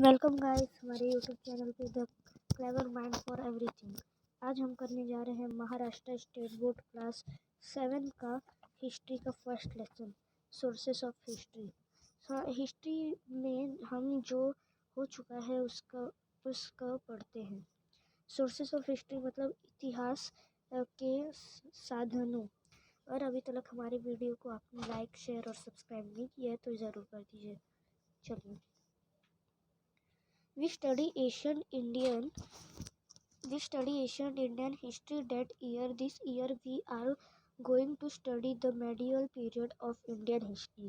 Welcome guys हमारे YouTube channel पे the clever mind for everything. आज हम करने जा रहे हैं महाराष्ट्र स्टेट बोर्ड क्लास 7 का हिस्ट्री का first lesson, sources of history. History में हम जो हो चुका है उसका पढ़ते हैं। सोर्सेस ऑफ हिस्ट्री मतलब इतिहास के साधनों। और अभी तक हमारे वीडियो को आपने लाइक, शेयर और सब्सक्राइब नहीं किया है तो ज़रूर कर दीजिए। चलिए, We study ancient Indian history that year. This year we are going to study the medieval period of Indian history.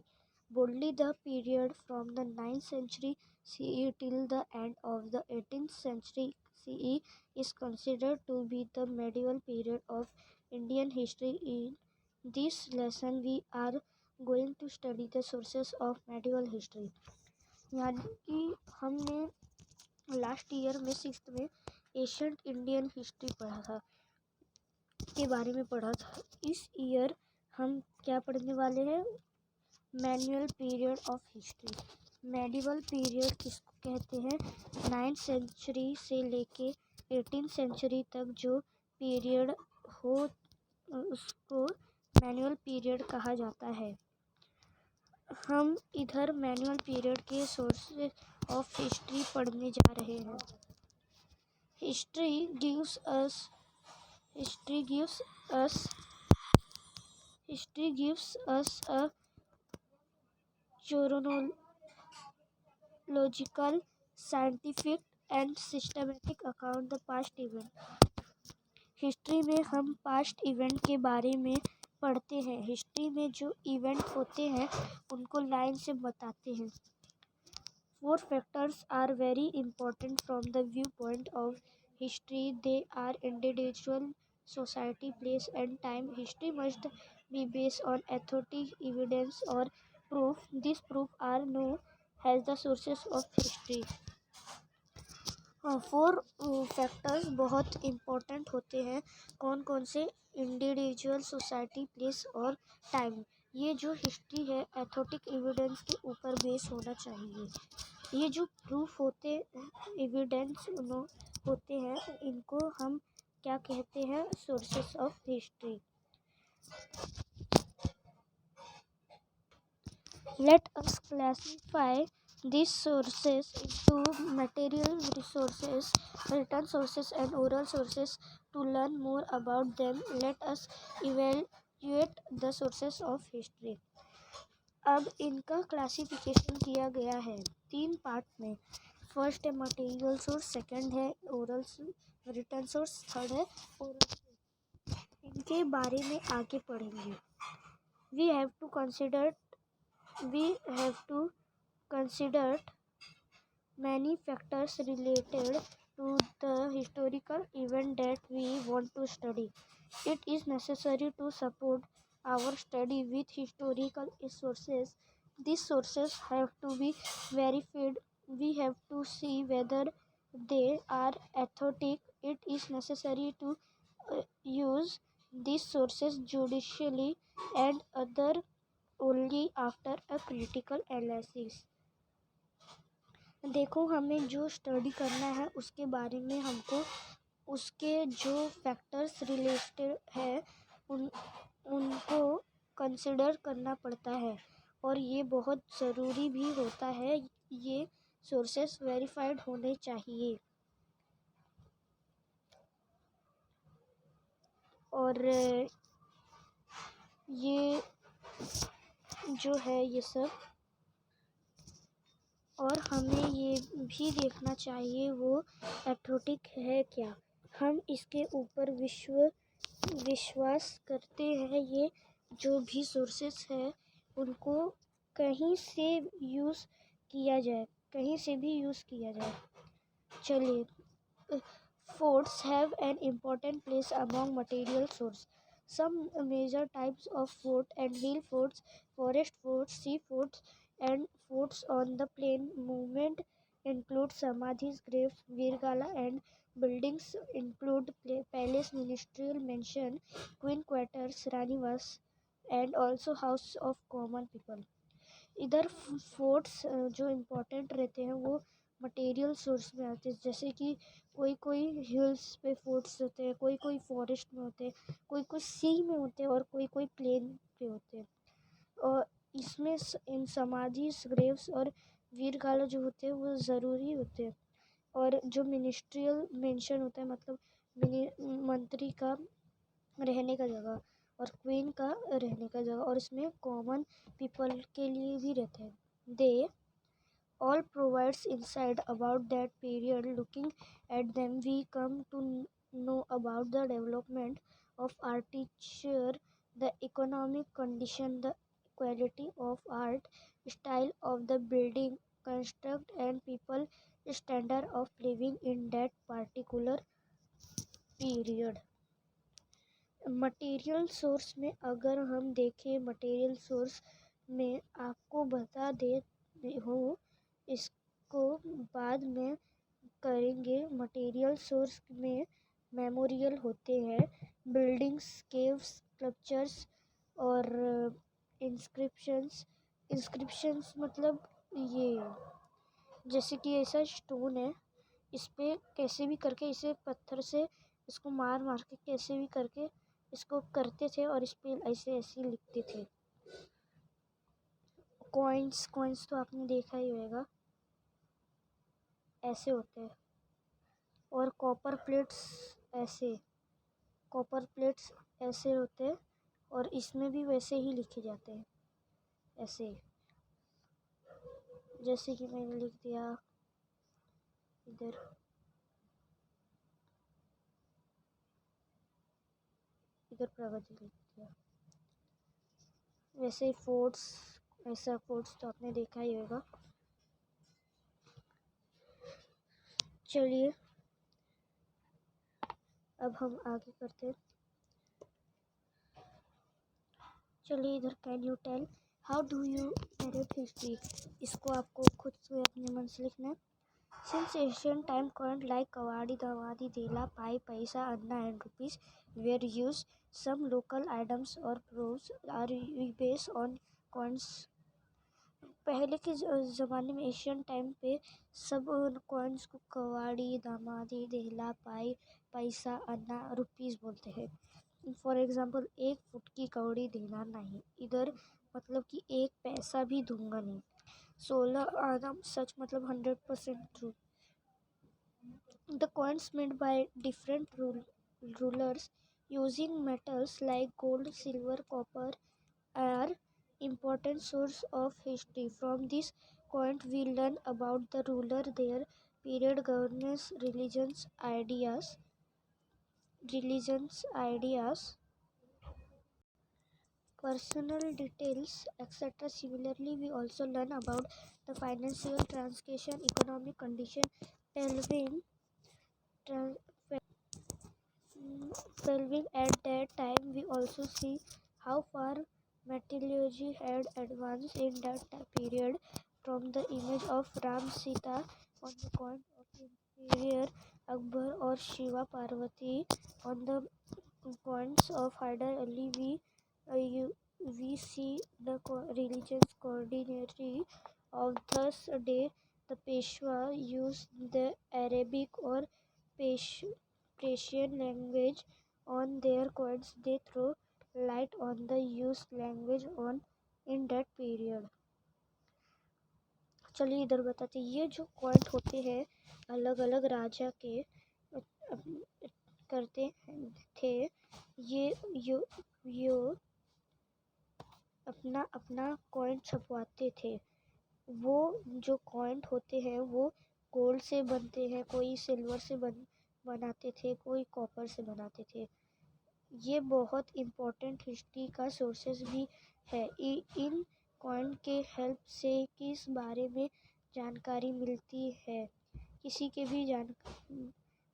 Broadly, the period from the 9th century CE till the end of the 18th century CE is considered to be the medieval period of Indian history. In this lesson, we are going to study the sources of medieval history. यानी कि हमने last year में 6th में ancient Indian history पढ़ा था के बारे में पढ़ा था। इस ईयर हम क्या पढ़ने वाले हैं? Manual period of history. Medieval period किसको कहते हैं? 9th सेंचुरी से लेके 18th सेंचुरी तक जो पीरियड हो उसको मैनुअल पीरियड कहा जाता है। हम इधर मैनुअल पीरियड के सोर्सेस ऑफ हिस्ट्री पढ़ने जा रहे हैं। History gives us a chronological, scientific and systematic account the past event. History में हम पास्ट इवेंट के बारे में पढ़ते हैं। हिस्ट्री में जो इवेंट होते हैं उनको लाइन से बताते हैं। 4 factors are very important from the viewpoint of history. They are individual, society, place and time. History must be based on authentic evidence or proof. These proofs are known as the sources of history. 4 factors बहुत important होते हैं। कौन कौन से? Individual, society, place और time. ये जो history है एथोटिक एविडेंस के ऊपर बेस होना चाहिए। ये जो प्रूफ होते एविडेंस होते हैं इनको हम क्या कहते हैं? Sources of history. Let us classify these sources into material resources, written sources and oral sources. To learn more about them, let us evaluate the sources of history. अब इनका क्लासिफिकेशन किया गया है 3 पार्ट में। फर्स्ट है material source, second है oral written source, third है oral source. इनके बारे में आगे पढ़ेंगे। We have to consider many factors related to the historical event that we want to study. It is necessary to support our study with historical sources. These sources have to be verified. We have to see whether they are authentic. It is necessary to use these sources judicially and other only after a critical analysis. देखो, हमें जो study करना है उसके बारे में हमको उसके जो फैक्टर्स रिलेटेड है उनको कंसिडर करना पड़ता है और ये बहुत ज़रूरी भी होता है। ये सोर्सेस वेरीफाइड होने चाहिए और ये जो है ये सब। और हमें ये भी देखना चाहिए वो एथोटिक है क्या। हम इसके ऊपर विश्वास करते हैं। ये जो भी सोर्सेस है उनको कहीं से भी यूज़ किया जाए। चलिए, forts have an important place among material source. Some major types of fort and hill forts, forest forts, sea forts and forts on the plain movement include samadhis, graves, virgala and buildings include palace, ministerial mansion, queen quarters, raniwas and also house of common people. इधर forts जो important रहते हैं वो material source में आते हैं, जैसे कि कोई कोई हिल्स पे फोर्ट्स होते हैं, कोई कोई फॉरेस्ट में होते हैं, कोई कोई सी में होते हैं और कोई कोई प्लेन पे होते हैं। और इसमें इन समाधि ग्रेव्स और वीरगाला जो होते हैं वो ज़रूरी होते हैं। और जो मिनिस्ट्रियल मेंशन होता है, मतलब मंत्री का रहने का जगह और क्वीन का रहने का जगह, और इसमें कॉमन पीपल के लिए भी रहते हैं। दे all provides insight about that period. Looking at them, we come to know about the development of architecture, the economic condition, the quality of art, style of the building, construct, and people standard of living in that particular period. Material source में अगर हम देखें, material source में आपको बता दे हो, इसको बाद में करेंगे। मटेरियल सोर्स में मेमोरियल होते हैं, बिल्डिंग्स, केव्स, स्कल्पचर्स और इंस्क्रिप्शंस। इंस्क्रिप्शंस मतलब ये, जैसे कि ऐसा स्टोन है, इस पे कैसे भी करके, इसे पत्थर से इसको मार मार के कैसे भी करके इसको करते थे और इस पे ऐसे ऐसे लिखते थे। कॉइन्स तो आपने देखा ही होगा, ऐसे होते हैं। और कॉपर प्लेट्स ऐसे होते हैं और इसमें भी वैसे ही लिखे जाते हैं, ऐसे। जैसे कि मैंने लिख दिया इधर, प्रगति लिख दिया। वैसे फोर्ट्स तो आपने देखा ही होगा। चलिए अब हम आगे करते हैं। चलिए इधर, can you tell how do you narrate history. इसको आपको खुद से अपने मन से लिखना है। Since ancient time, coins like kawadi, dawadi, dela, pai, paisa, anna, and rupees were used. Some local items or proofs are based on coins. पहले के ज़माने में, एशियन टाइम पे, सब कॉइन्स को कवाड़ी, दामादी, देहला, पाई, पैसा, अन्ना, रुपीस बोलते हैं। फॉर एग्जांपल, 1 फुट की कौड़ी देना नहीं, इधर मतलब कि 1 पैसा भी दूंगा नहीं। 16 आना सच, मतलब 100% true. The coins made by different rulers using metals like gold, silver, copper are important source of history. From this point we learn about the ruler, their period, governance, religions ideas, personal details, etc. Similarly, we also learn about the financial transaction, economic condition, delving at that time. We also see how far metallurgy had advanced in that period, from the image of Ram Sita on the coin of Emperor Akbar or Shiva Parvati on the coins of Hyder Ali. We see the religious coordinatory of thus day. The Peshwa used the Arabic or Persian language on their coins. They throw light on the used language on in that period. चलिए इधर बताते हैं, ये जो coin होते हैं अलग अलग राजा के करते थे, ये अपना अपना कॉइन छपवाते थे। वो जो कॉइन होते हैं वो गोल्ड से बनते हैं, कोई सिल्वर से बनाते थे, कोई कॉपर से बनाते थे। ये बहुत इम्पोर्टेंट हिस्ट्री का सोर्सेस भी है। इन कॉइन के हेल्प से किस बारे में जानकारी मिलती है, किसी के भी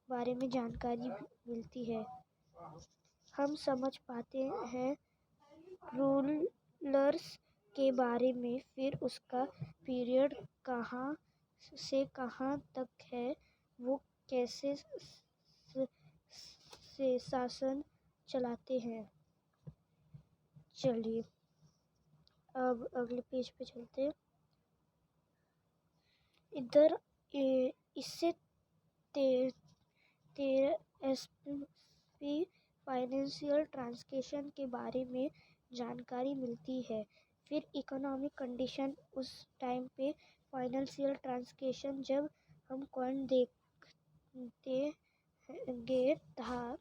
बारे में जानकारी मिलती है। हम समझ पाते हैं रूलर्स के बारे में, फिर उसका पीरियड कहाँ से कहाँ तक है, वो कैसे से शासन चलाते हैं। चलिए अब अगले पेज पे चलते हैं। इधर इससे ते, तेरह एसपी फाइनेंशियल ट्रांसैक्शन के बारे में जानकारी मिलती है। फिर इकोनॉमिक कंडीशन, उस टाइम पे फाइनेंशियल ट्रांसैक्शन जब हम कॉइन देखते था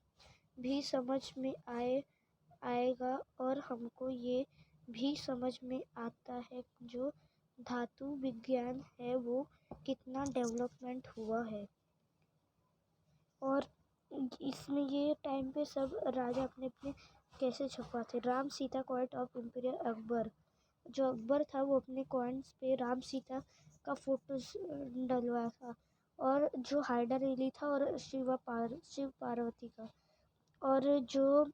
भी समझ में आएगा, और हमको ये भी समझ में आता है जो धातु विज्ञान है वो कितना डेवलपमेंट हुआ है। और इसमें ये टाइम पे सब राजा अपने अपने कैसे छपवाते। Ram Sita court of emperor Akbar, जो अकबर था वो अपने कॉइन्स पे राम सीता का फोटो डलवाया था, और जो हाइडर अली था और शिव पार्वती का। और जो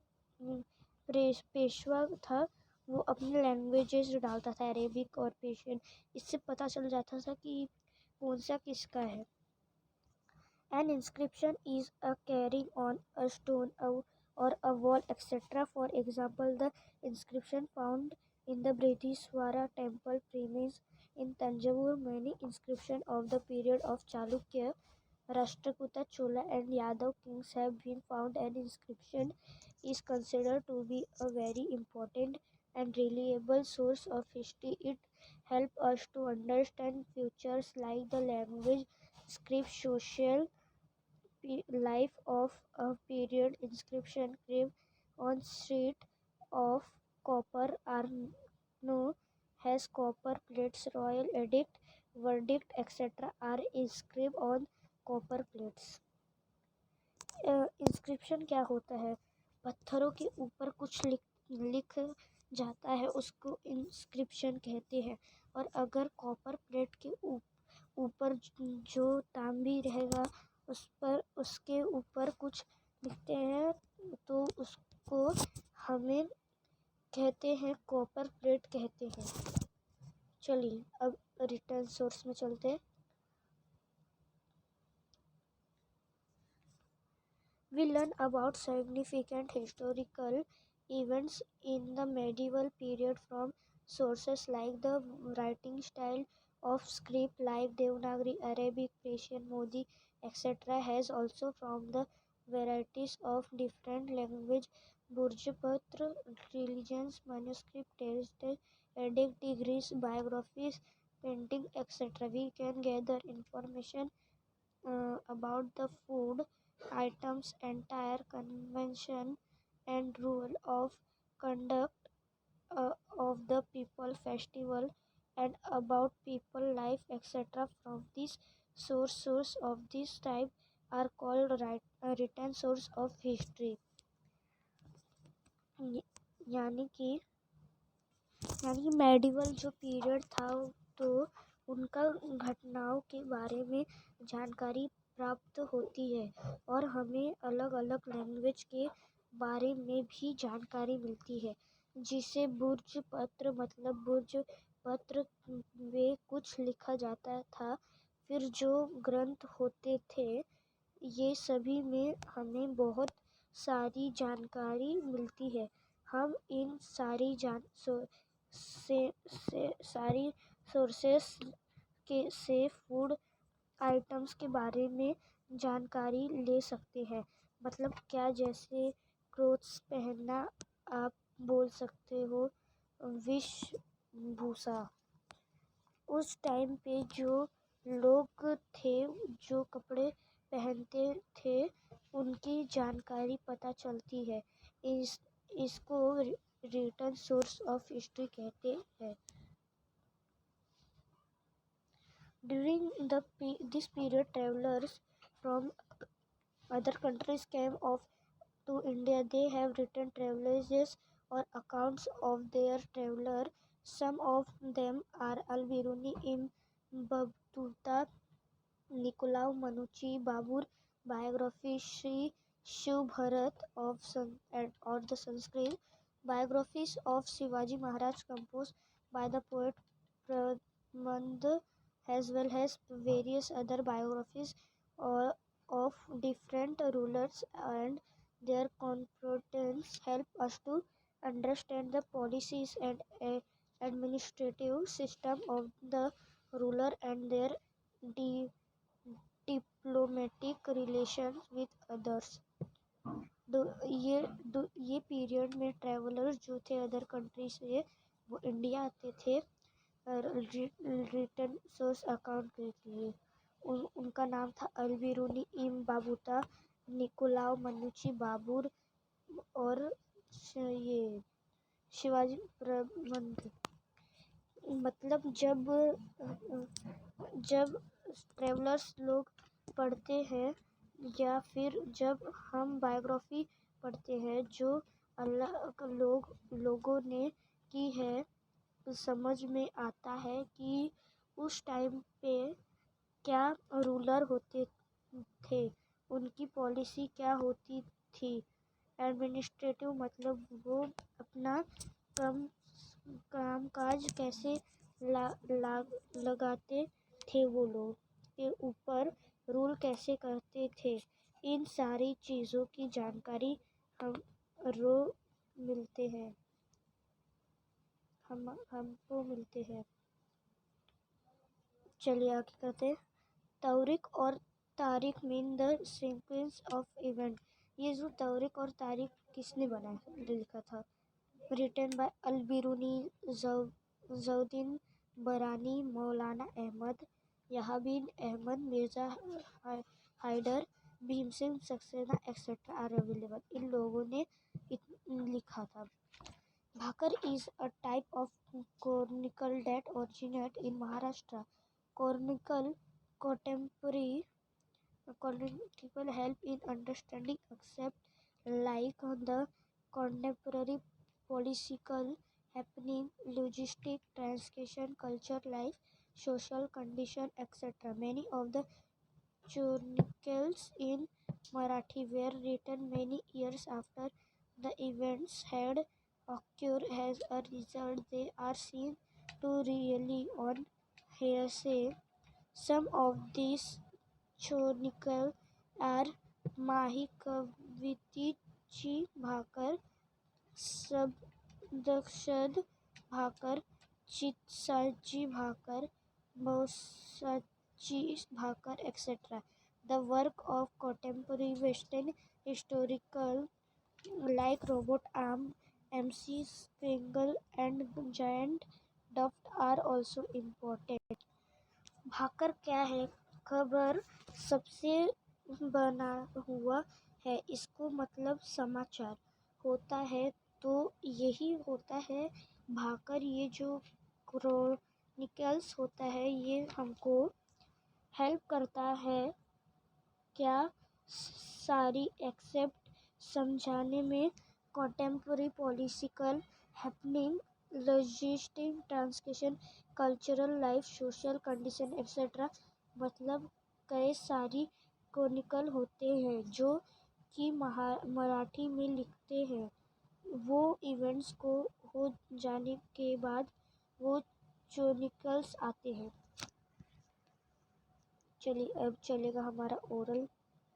पेशवा था वो अपने लैंग्वेजेस डालता था, अरेबिक और पेशियन। इससे पता चल जाता था कि कौन सा किसका है। An inscription is a carrying on a stone or a wall, etc. For example, the inscription found in the Brihadiswara temple premise in Tanjavur. Many inscriptions of the period of Chalukya, Rashtrakuta, Chola and Yadav kings have been found. An inscription is considered to be a very important and reliable source of history. It helps us to understand features like the language, script, social life of a period. Inscription carved on sheet of copper are known as copper plates. Royal edict, verdict, etc. are inscribed on copper plates. Inscription क्या होता है? पत्थरों के ऊपर कुछ लिख जाता है, उसको इंस्क्रिप्शन कहते हैं। और अगर कॉपर प्लेट के ऊपर जो तांबी रहेगा उसके ऊपर कुछ लिखते हैं तो उसको हमें कहते हैं कॉपर प्लेट कहते हैं। चलिए अब रिटर्न सोर्स में चलते हैं। We learn about significant historical events in the medieval period from sources like the writing style of script like Devanagari, Arabic, Persian, Modi, etc. has also from the varieties of different language, Burjpatra, religions, manuscript, text, edict, degrees, biographies, painting, etc. We can gather information about the food items, entire convention and rule of conduct of the people festival, and about people life, etc. From this source of this type are called written source of history। यानी कि medieval जो period था तो उनका घटनाओं के बारे में जानकारी प्राप्त होती है, और हमें अलग अलग लैंग्वेज के बारे में भी जानकारी मिलती है, जिसे बुर्ज पत्र मतलब बुर्ज पत्र में कुछ लिखा जाता था। फिर जो ग्रंथ होते थे ये सभी में हमें बहुत सारी जानकारी मिलती है। हम इन सारी सारी सोर्सेस से फूड आइटम्स के बारे में जानकारी ले सकते हैं। मतलब क्या, जैसे क्लोथ्स पहनना आप बोल सकते हो वेशभूषा। उस टाइम पे जो लोग थे जो कपड़े पहनते थे उनकी जानकारी पता चलती है। इसको रिटर्न सोर्स ऑफ हिस्ट्री कहते हैं। During this period, travelers from other countries came to India. They have written travelers or accounts of their traveler. Some of them are Al-Biruni, Ibn Battuta, Nicolau Manucci, Babur biography, Sri Shiv Bharat or the Sanskrit biographies of Shivaji Maharaj composed by the poet Pramand, as well as various other biographies of different rulers and their contemporaries help us to understand the policies and administrative system of the ruler and their diplomatic relations with others. ये period में travellers जो थे other country से वो India आते थे return source account के लिए। उनका नाम था अल्बिरूनी इम बाबूता, निकोलाउ मनुची बाबूर और ये शिवाजी प्रबंध। मतलब जब ट्रेवलर्स लोग पढ़ते हैं या फिर जब हम बायोग्राफी पढ़ते हैं जो अलग लोगों ने की है, तो समझ में आता है कि उस टाइम पे क्या रूलर होते थे, उनकी पॉलिसी क्या होती थी। एडमिनिस्ट्रेटिव मतलब वो अपना कामकाज कैसे लगाते थे, वो लोग के ऊपर रूल कैसे करते थे। इन सारी चीज़ों की जानकारी हमको मिलते हैं। चलिए आगे करते हैं। तौरीख और तारीख mean the sequence of event. ये जो तौरीख और तारीख किसने लिखा था? Written by अल-बिरूनी, Ziauddin Barani, Maulana Ahmad, Yahya bin Ahmad, Mirza Haider, Bhimsen Saxena etcetera are available. इन लोगों ने लिखा था। Bhaker is a type of chronicle that originated in Maharashtra. Chronicle contemporary people help in understanding accept like the contemporary political happening, logistic, transportation, culture, life, social condition, etc. Many of the chronicles in Marathi were written many years after the events had occurred. As a result, they are seen to rely on hearsay. Some of these chronicles are महाकवीची Bhaker, सदक्षद Bhaker, चित्साची Bhaker, मौसाची Bhaker, etc. The work of contemporary Western historical like Robert Arm, M.C. Stengel, and Giant Duft are also important. Bhaker क्या है? खबर सबसे बना हुआ है, इसको मतलब समाचार होता है, तो यही होता है भाकर। ये जो क्रोनिकल्स होता है ये हमको हेल्प करता है क्या सारी एक्सेप्ट समझाने में, contemporary political happening, logistic, translation, cultural life, social condition etcetera. मतलब कई सारी क्रॉनिकल होते हैं जो कि मराठी में लिखते हैं, वो इवेंट्स को हो जाने के बाद वो क्रॉनिकल्स आते हैं। चलिए अब चलेगा हमारा oral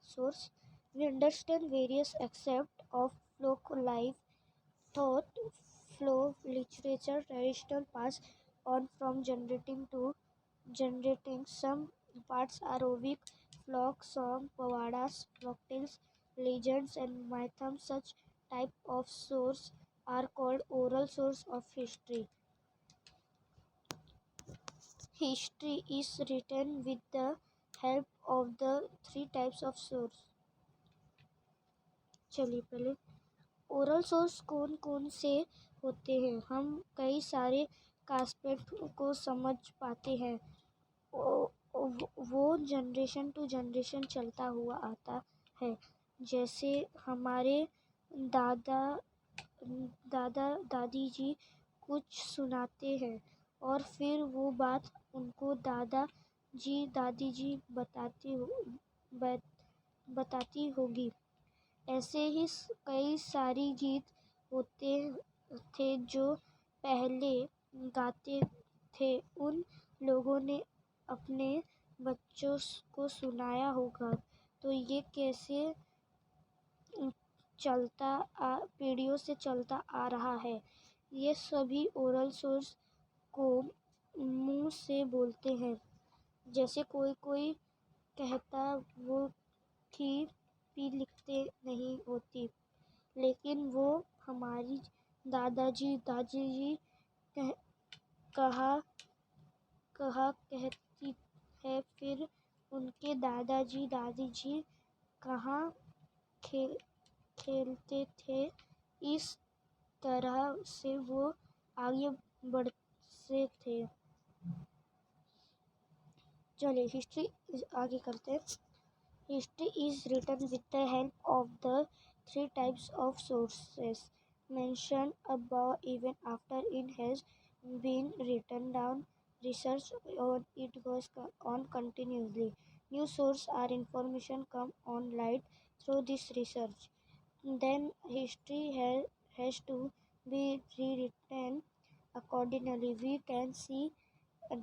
source. We understand various aspect of folk life, thought, flow, literature, traditional pass on from generating to generating. Some parts are ovic, folk song, pavadas, folktales, legends, and myths. Such type of source are called oral source of history. History is written with the help of the three types of source. चलिए पहले oral source कौन कौन से होते हैं, हम कई सारे एस्पेक्ट को समझ पाते हैं। वो जनरेशन टू जनरेशन चलता हुआ आता है। जैसे हमारे दादा दादी जी कुछ सुनाते हैं और फिर वो बात उनको दादी जी बताती होगी। ऐसे ही कई सारी गीत होते थे जो पहले गाते थे, उन लोगों ने अपने बच्चों को सुनाया होगा। तो ये कैसे पीढ़ियों से चलता आ रहा है। ये सभी ओरल सोर्स को मुंह से बोलते हैं। जैसे कोई कहता वो थी भी लिखते नहीं होती, लेकिन वो हमारी दादाजी दादी कह, कहा कहा कहती है। फिर उनके दादाजी दादी जी कहाँ खेल खेलते थे। इस तरह से वो आगे बढ़ते थे। चलिए हिस्ट्री आगे करते हैं। History is written with the help of the three types of sources mentioned above. Even after it has been written down, research on it goes on continuously. New sources or information come on light through this research. Then history has to be rewritten accordingly. We can see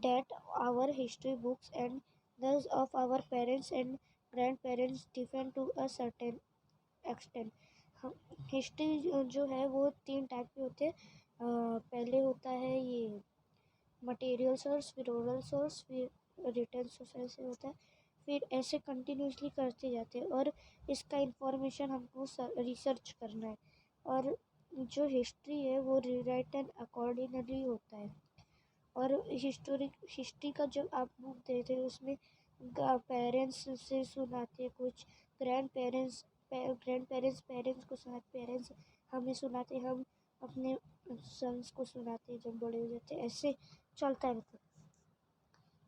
that our history books and those of our parents and grandparents differ to a certain extent. History जो है वो 3 type के होते हैं। पहले होता है ये मटेरियल सोर्स, फिर ओरल सोर्स, फिर रिटर्न सोर्स ऐसे होता है। फिर ऐसे कंटिन्यूसली करते जाते हैं और इसका इंफॉर्मेशन हमको रिसर्च करना है। और जो हिस्ट्री है वो रिराइटन अकॉर्डिंगली होता है। और हिस्ट्री का जब आप बुक देते हैं उसमें पेरेंट्स से सुनाते कुछ, ग्रैंड पेरेंट्स पेरेंट्स को सुनाते, पेरेंट्स हमें सुनाते, हम अपने सन्स को सुनाते जब बड़े हो जाते, ऐसे चलता है। मतलब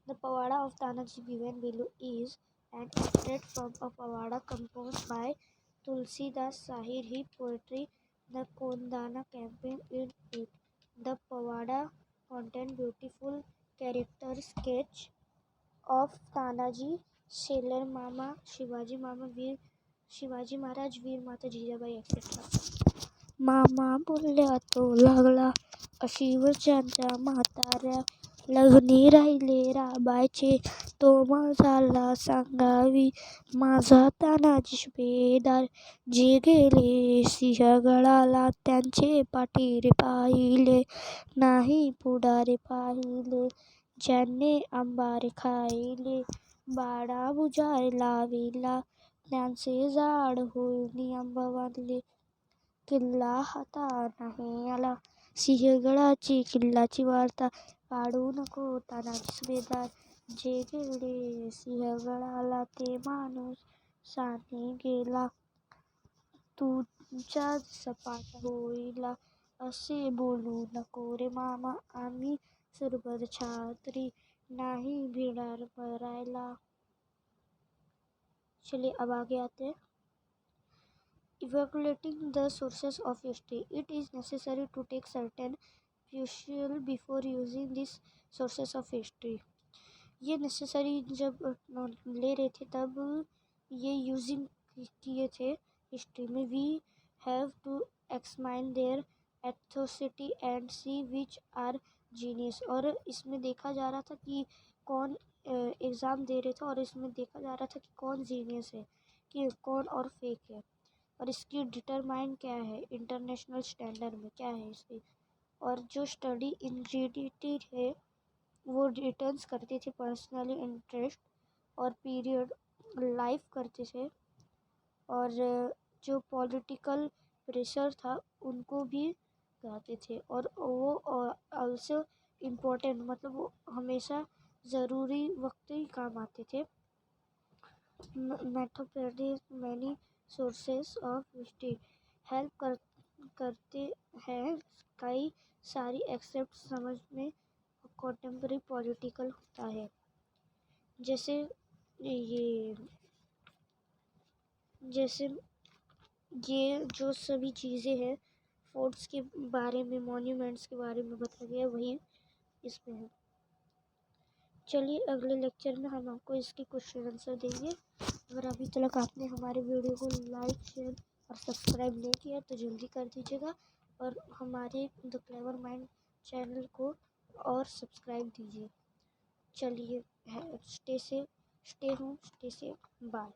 the powada of Tanaji given below is an extract from a pawada composed by Tulsidas Sahir. He poetry the Kondana campaign in it. The pawada contained beautiful character sketch of Tanaji, Sailor Mama, Shivaji Mama, Shivaji Maharaj, Veer Mata Jijabai, etc. मामा बोलल्या तो लागला, अशी वरच्यांच्या म्हाताऱ्या लग्नी राहिले राबायचे. तो मजाला सांगावी माझा तानाजी सुभेदार, जे गेले सिंहगडाला त्यांचे पाठीरे पाहिले नाही पुढारे पाहिले. ज्याने आंबारे खायले बाळा बुजाय लाविला, त्यांचे झाड होऊन आंबवले. किल्ला हाता नाही आला, सिंहगडाची किल्ल्याची वार्ता काढू नको तानाजी सुभेदार, जे गेले सिंहगडाला ते माणूस साने गेला. तुमच्या सपाट होईला असे बोलू नको रे मामा, आम्ही सुरबर छात्री नाही भिणार मरायला. चलिए अब आगे आते हैं। Evaluating the sources of history. It is necessary to take certain precautions before using these sources of history. ये नेसेसरी जब ले रहे थे तब ये यूजिंग किए थे हिस्ट्री में। We have to examine their authenticity and see which are genuine. और इसमें देखा जा रहा था कि कौन एग्ज़ाम दे रहे थे और इसमें देखा जा रहा था कि कौन जीनियस है, कि कौन और फेक है, और इसकी डिटरमाइन क्या है इंटरनेशनल स्टैंडर्ड में क्या है इसकी। और जो स्टडी इंग्रेडिएंट है वो रिटर्न्स करते थे पर्सनली इंटरेस्ट और पीरियड लाइफ करते थे। और जो पॉलिटिकल प्रेशर था उनको भी कराते थे। और वो ऑल्सो इम्पोर्टेंट, मतलब वो हमेशा ज़रूरी वक्त ही काम आते थे। मैथोपेडिस many sources of history help करते हैं कई सारी एक्सेप्ट समझ में कॉन्टेम्पररी पॉलिटिकल होता है। जैसे ये जो सभी चीज़ें हैं फोर्ट्स के बारे में, मॉन्यूमेंट्स के बारे में बताया गया वही इसमें है। चलिए अगले लेक्चर में हम आपको इसके क्वेश्चन आंसर देंगे। अगर अभी तक आपने हमारे वीडियो को लाइक शेयर और सब्सक्राइब नहीं किया तो जल्दी कर दीजिएगा, और हमारे द क्लेवर माइंड चैनल को और सब्सक्राइब दीजिए। चलिए stay home, stay safe, bye.